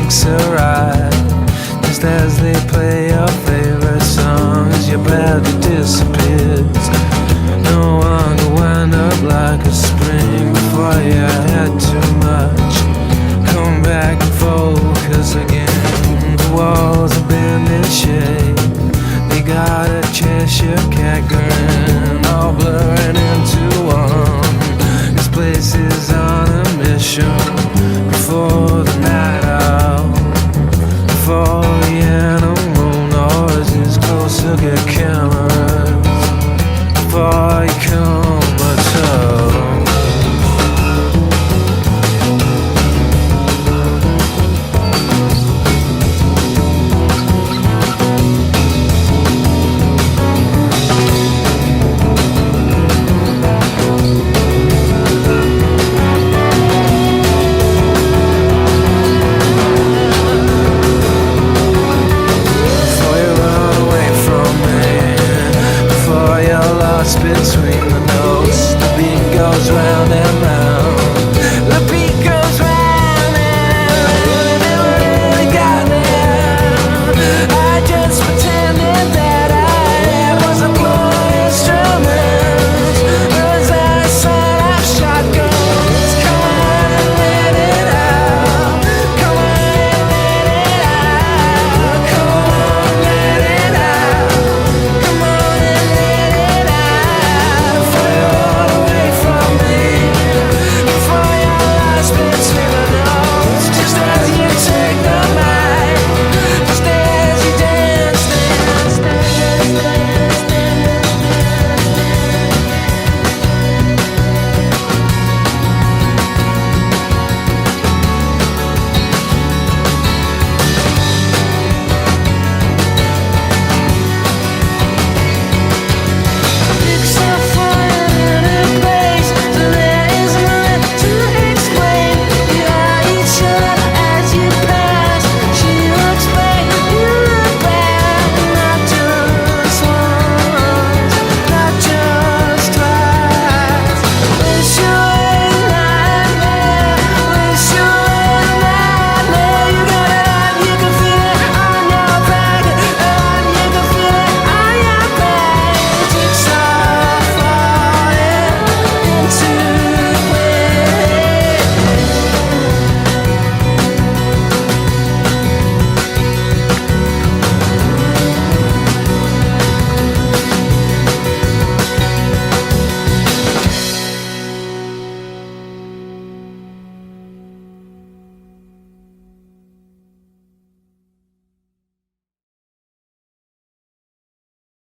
takes a ride. Just as they play your favorite songs, your body disappears. No one will wind up like a spring before you had too much. Come back and focus again. The walls are bent in shape. They got a Cheshire cat grin, all blurring into one. This place is on a mission. Before the night out, before the animal noises close to get cameras, before you come at all. Between the notes, the beat goes round and